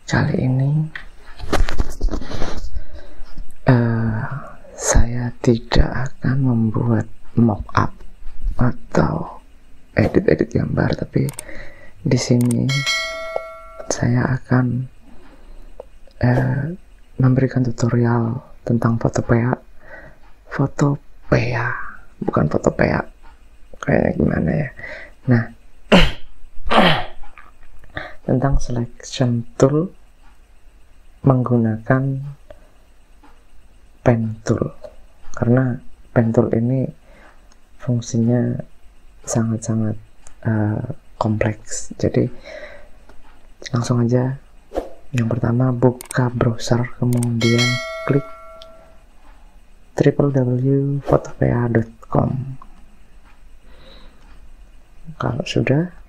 Kali ini saya tidak akan membuat mock-up atau edit gambar, tapi di sini saya akan memberikan tutorial tentang Photopea, bukan Photopea, kayaknya gimana ya. Nah, tentang selection tool menggunakan pen tool, karena pen tool ini fungsinya sangat-sangat kompleks. Jadi langsung aja, yang pertama buka browser, kemudian klik www.photopea.com. Kalau sudah,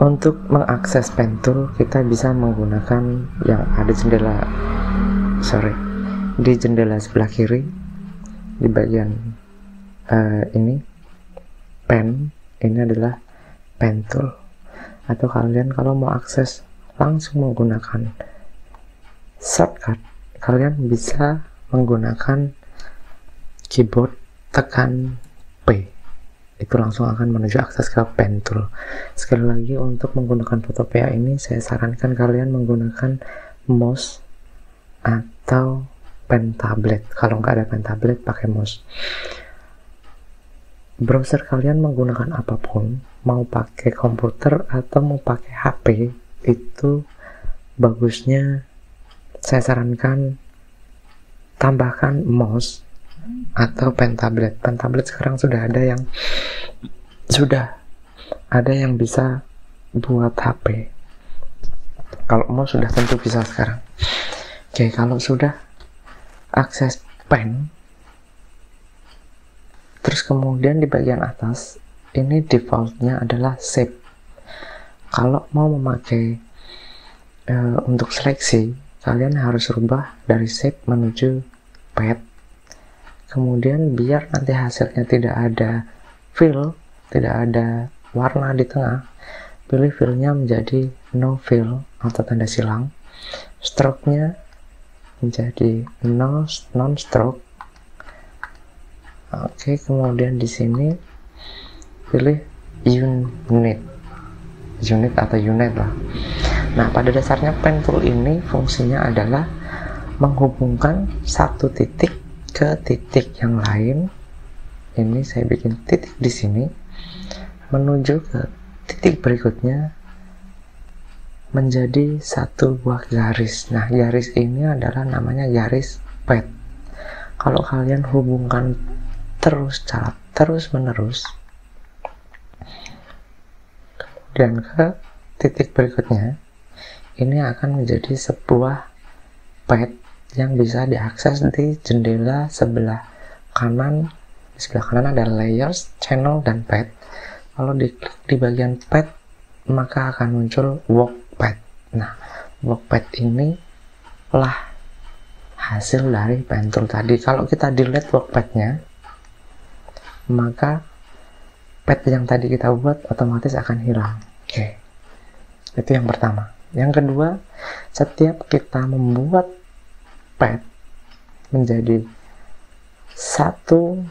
untuk mengakses pen tool kita bisa menggunakan yang ada di jendela sebelah kiri, di bagian ini pen, ini adalah pen tool. Atau kalian kalau mau akses langsung menggunakan shortcut, kalian bisa menggunakan keyboard, tekan P, itu langsung akan menuju akses ke pen tool. Sekali lagi, untuk menggunakan Photopea ini saya sarankan kalian menggunakan mouse atau pen tablet. Kalau nggak ada pen tablet, pakai mouse. Browser kalian menggunakan apapun, mau pakai komputer atau mau pakai HP, itu bagusnya saya sarankan tambahkan mouse atau pen tablet. Pen tablet sekarang sudah ada yang bisa buat HP. Kalau mouse sudah tentu bisa sekarang. Oke, kalau sudah akses pen, terus kemudian di bagian atas ini defaultnya adalah shape. Kalau mau memakai untuk seleksi, kalian harus rubah dari shape menuju pad. Kemudian biar nanti hasilnya tidak ada fill, tidak ada warna di tengah, pilih fillnya menjadi no fill atau tanda silang. Stroke-nya menjadi non stroke. Oke, kemudian di sini pilih unit atau unit lah. Nah, pada dasarnya pen tool ini fungsinya adalah menghubungkan satu titik ke titik yang lain. Ini saya bikin titik di sini menuju ke titik berikutnya menjadi satu buah garis. Nah, garis ini adalah namanya garis pad. Kalau kalian hubungkan terus menerus dan ke titik berikutnya, ini akan menjadi sebuah pad yang bisa diakses di jendela sebelah kanan. Di sebelah kanan ada layers, channel, dan pad. Kalau diklik di bagian pad, maka akan muncul workpad. Nah, workpad ini lah hasil dari pen tool tadi. Kalau kita delete workpadnya, maka pad yang tadi kita buat otomatis akan hilang. Oke, itu yang pertama. Yang kedua, setiap kita membuat pad menjadi satu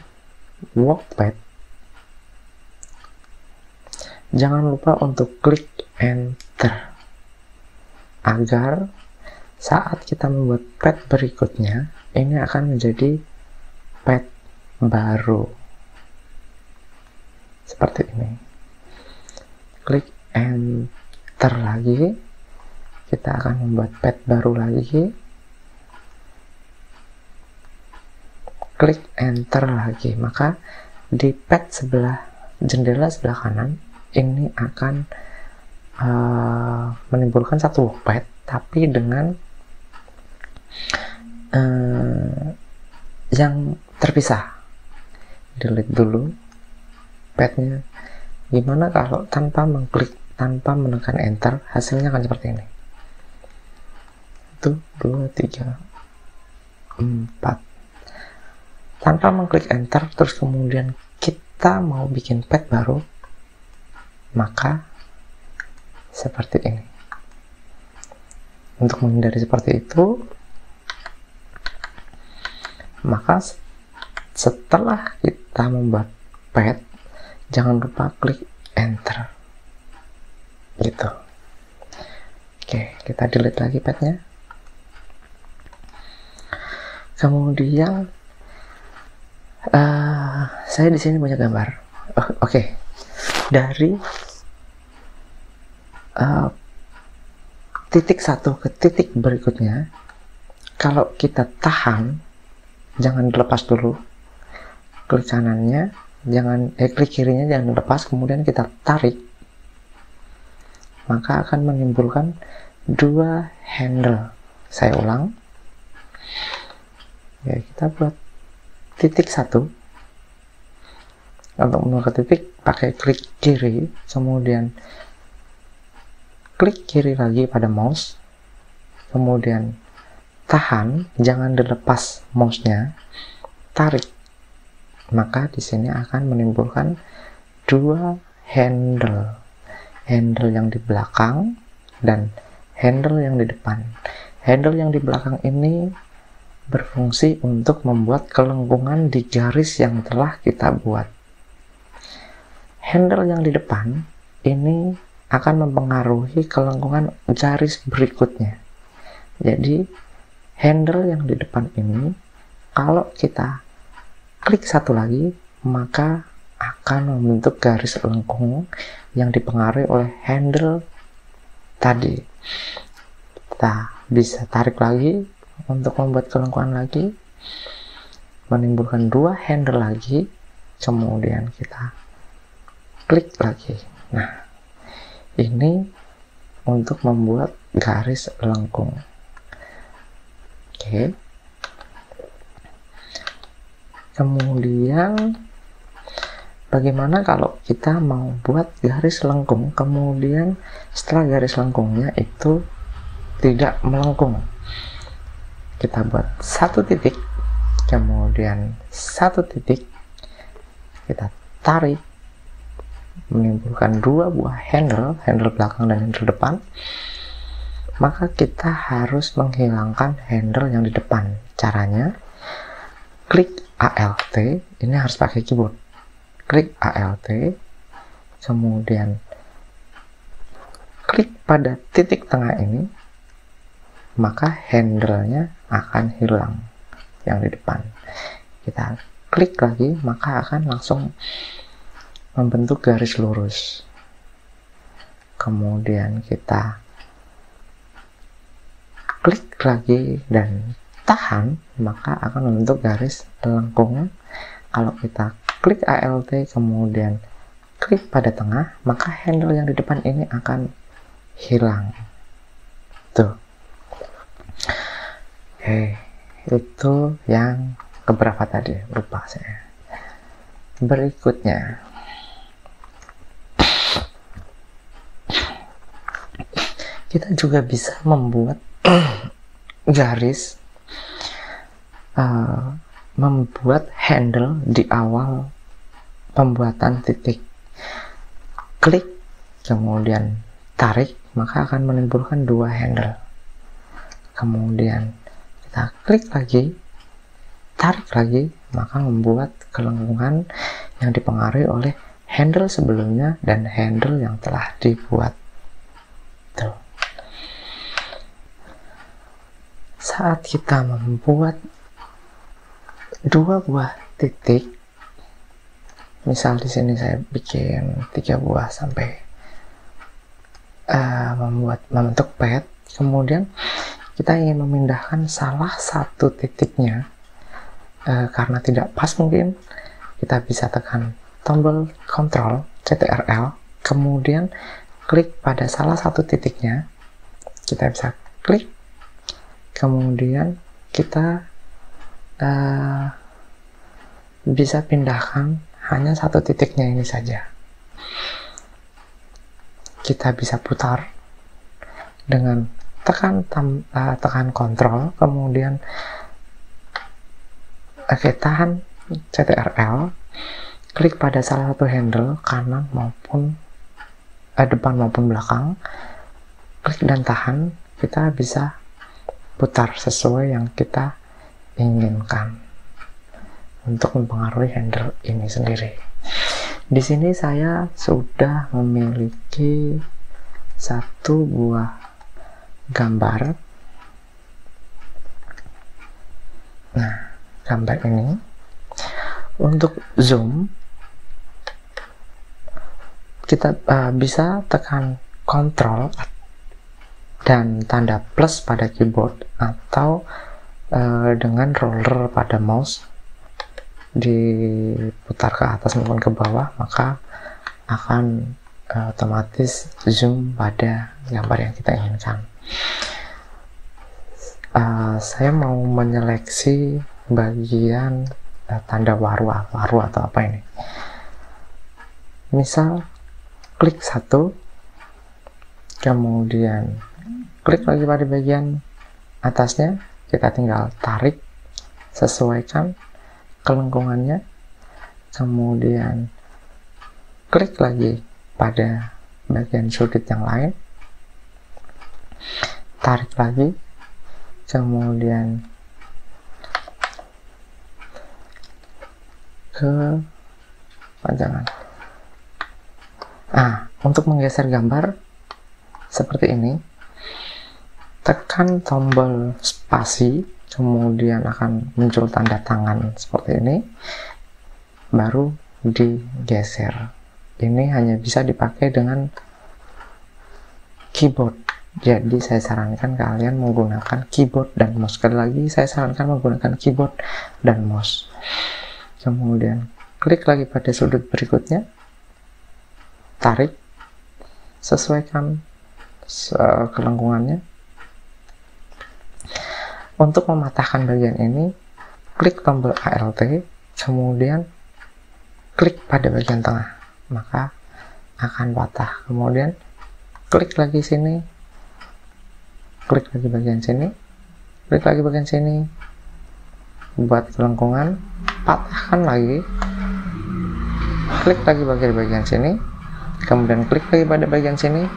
workpad, jangan lupa untuk klik enter agar saat kita membuat pad berikutnya ini akan menjadi pad baru seperti ini. Klik enter lagi, kita akan membuat pad baru lagi. Klik enter lagi, maka di pad jendela sebelah kanan ini akan menimbulkan satu workpad, tapi dengan yang terpisah. Delete dulu padnya. Gimana kalau tanpa menekan enter, hasilnya akan seperti ini. 1, 2, 3, 4. Tanpa mengklik enter, terus kemudian kita mau bikin pad baru, maka seperti ini. Untuk menghindari seperti itu, maka setelah kita membuat pad, jangan lupa klik enter gitu. Oke, kita delete lagi padnya. Kemudian saya di sini punya gambar. Oke. Dari titik satu ke titik berikutnya, kalau kita tahan, jangan dilepas dulu. Klik kanannya, klik kirinya jangan dilepas, kemudian kita tarik, maka akan menimbulkan dua handle. Saya ulang. Ya, kita buat titik satu. Untuk menuju ke titik, pakai klik kiri, kemudian klik kiri lagi pada mouse, kemudian tahan, jangan dilepas mouse-nya, tarik. Maka di sini akan menimbulkan dua handle. Handle yang di belakang dan handle yang di depan. Handle yang di belakang ini berfungsi untuk membuat kelengkungan di garis yang telah kita buat. Handle yang di depan ini akan mempengaruhi kelengkungan garis berikutnya. Jadi handle yang di depan ini, kalau kita klik satu lagi, maka akan membentuk garis lengkung yang dipengaruhi oleh handle tadi. Kita bisa tarik lagi untuk membuat kelengkungan lagi, menimbulkan dua handle lagi, kemudian kita klik lagi. Nah, ini untuk membuat garis lengkung. Oke. Kemudian bagaimana kalau kita mau buat garis lengkung, kemudian setelah garis lengkungnya itu tidak melengkung? Kita buat satu titik, kemudian satu titik, kita tarik, menimbulkan dua buah handle belakang dan handle depan. Maka kita harus menghilangkan handle yang di depan. Caranya, klik Alt, ini harus pakai keyboard. Klik Alt, kemudian klik pada titik tengah ini, maka handle-nya akan hilang yang di depan. Kita klik lagi, maka akan langsung membentuk garis lurus. Kemudian kita klik lagi dan tahan, maka akan membentuk garis lengkung. Kalau kita klik Alt, kemudian klik pada tengah, maka handle yang di depan ini akan hilang. Tuh. Oke, itu yang keberapa tadi? Lupa saya. Berikutnya, kita juga bisa membuat garis, membuat handle di awal pembuatan titik. Klik, kemudian tarik, maka akan menimbulkan dua handle. Kemudian kita klik lagi, tarik lagi, maka membuat kelengkungan yang dipengaruhi oleh handle sebelumnya dan handle yang telah dibuat. Tuh. Saat kita membuat dua buah titik, misal di sini saya bikin 3 buah sampai membentuk pad, kemudian kita ingin memindahkan salah satu titiknya, karena tidak pas mungkin, kita bisa tekan tombol Ctrl Ctrl, kemudian klik pada salah satu titiknya, kita bisa klik, kemudian kita bisa pindahkan hanya satu titiknya ini saja. Kita bisa putar dengan tekan Ctrl, kemudian tahan Ctrl, klik pada salah satu handle kanan maupun depan maupun belakang, klik dan tahan, kita bisa putar sesuai yang kita inginkan untuk mempengaruhi handle ini sendiri. Di sini saya sudah memiliki satu buah gambar. Nah, gambar ini untuk zoom kita bisa tekan Ctrl dan tanda plus pada keyboard, atau dengan roller pada mouse diputar ke atas maupun ke bawah, maka akan otomatis zoom pada gambar yang kita inginkan. Saya mau menyeleksi bagian tanda waru atau apa ini. Misal klik satu, kemudian klik lagi pada bagian atasnya, kita tinggal tarik, sesuaikan kelengkungannya, kemudian klik lagi pada bagian sudut yang lain, tarik lagi, kemudian ke panjangan. Untuk menggeser gambar seperti ini, tekan tombol spasi, kemudian akan muncul tanda tangan seperti ini, baru digeser. Ini hanya bisa dipakai dengan keyboard, jadi saya sarankan kalian menggunakan keyboard dan mouse. Sekali lagi saya sarankan menggunakan keyboard dan mouse. Kemudian klik lagi pada sudut berikutnya, tarik, sesuaikan kelengkungannya. Untuk mematahkan bagian ini, klik tombol Alt, kemudian klik pada bagian tengah, maka akan patah. Kemudian klik lagi sini, klik lagi bagian sini, klik lagi bagian sini, buat kelengkungan, patahkan lagi, klik lagi bagian sini, kemudian klik lagi pada bagian sini,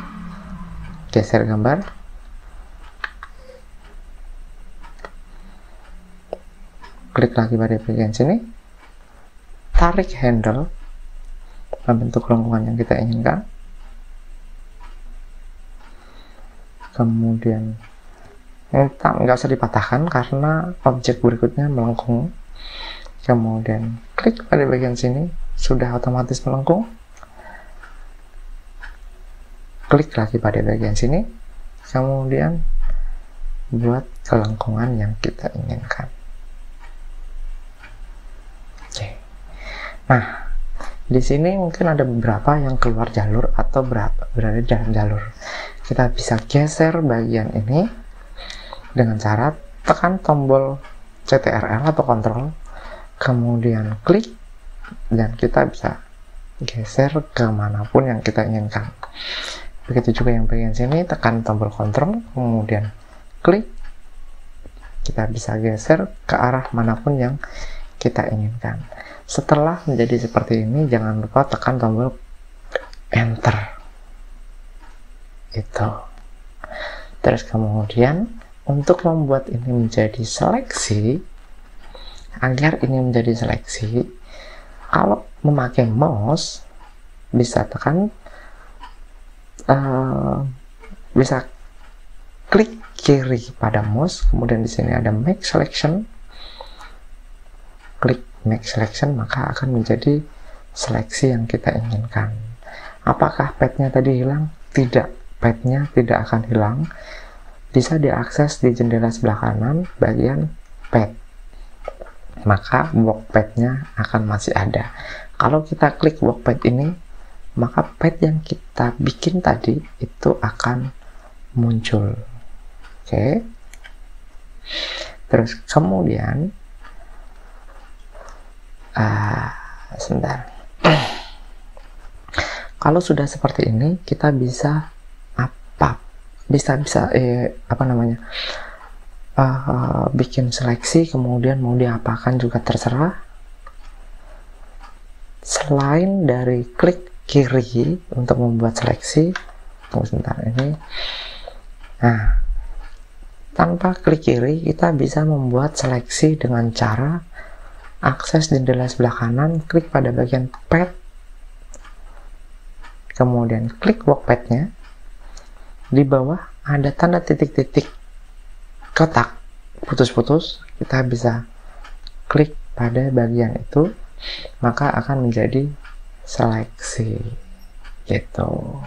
geser gambar, klik lagi pada bagian sini, tarik handle membentuk kelengkungan yang kita inginkan, kemudian nggak usah dipatahkan karena objek berikutnya melengkung. Kemudian klik pada bagian sini, sudah otomatis melengkung, klik lagi pada bagian sini, kemudian buat kelengkungan yang kita inginkan. Oke. Nah, di sini mungkin ada beberapa yang keluar jalur atau berada di dalam jalur. Kita bisa geser bagian ini dengan cara tekan tombol CTRL atau Ctrl, kemudian klik, dan kita bisa geser kemanapun yang kita inginkan. Begitu juga yang bagian sini, tekan tombol Ctrl, kemudian klik, kita bisa geser ke arah manapun yang kita inginkan. Setelah menjadi seperti ini, jangan lupa tekan tombol Enter. Itu. Terus kemudian untuk membuat ini menjadi seleksi, agar ini menjadi seleksi, kalau memakai mouse bisa tekan, bisa klik kiri pada mouse, kemudian di sini ada Make Selection, klik Make Selection, maka akan menjadi seleksi yang kita inginkan. Apakah padnya tadi hilang? Tidak, padnya tidak akan hilang. Bisa diakses di jendela sebelah kanan bagian pad, maka workpad-nya akan masih ada. Kalau kita klik workpad ini, maka pad yang kita bikin tadi itu akan muncul. Oke. Terus kemudian sebentar. Kalau sudah seperti ini, kita bisa bikin seleksi, kemudian mau diapakan juga terserah. Selain dari klik kiri untuk membuat seleksi. Tunggu sebentar ini. Nah, tanpa klik kiri kita bisa membuat seleksi dengan cara akses jendela sebelah kanan, klik pada bagian pad, kemudian klik workpad-nya. Di bawah ada tanda titik-titik kotak putus-putus, kita bisa klik pada bagian itu, maka akan menjadi seleksi gitu.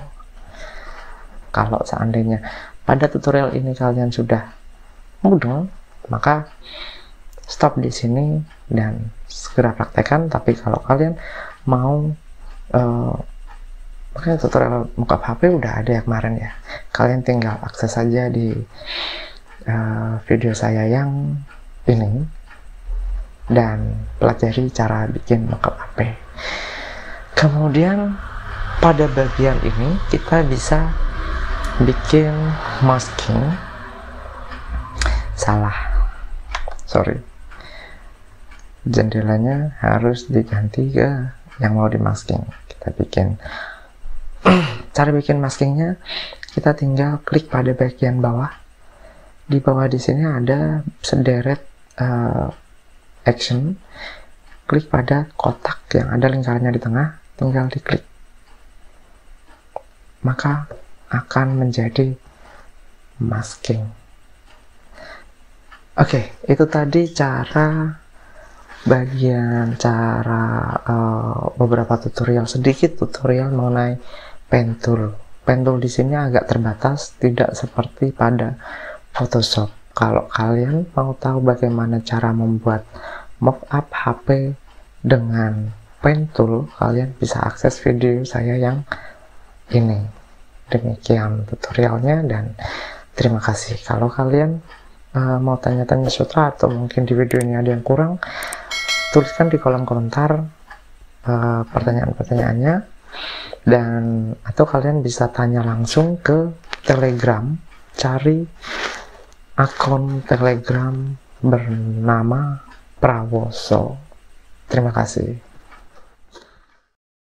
Kalau seandainya pada tutorial ini kalian sudah mudeng, maka stop di sini dan segera praktekkan. Tapi kalau kalian mau makanya tutorial mockup HP udah ada ya kemarin ya, kalian tinggal akses saja di video saya yang ini dan pelajari cara bikin mockup HP. Kemudian pada bagian ini kita bisa bikin masking. Sorry, jendelanya harus diganti ke yang mau di masking. Kita bikin cara bikin maskingnya, kita tinggal klik pada bagian bawah. Di bawah di sini ada sederet action, klik pada kotak yang ada lingkarannya di tengah, tinggal diklik, maka akan menjadi masking. Oke, itu tadi beberapa tutorial, sedikit tutorial mengenai pen tool. Pen tool di sini agak terbatas, tidak seperti pada Photoshop. Kalau kalian mau tahu bagaimana cara membuat mockup HP dengan pen tool, kalian bisa akses video saya yang ini. Demikian tutorialnya dan terima kasih. Kalau kalian mau tanya-tanya sesuatu atau mungkin di video ini ada yang kurang, tuliskan di kolom komentar pertanyaan-pertanyaannya, dan atau kalian bisa tanya langsung ke Telegram, cari akun Telegram bernama Prawoso. Terima kasih.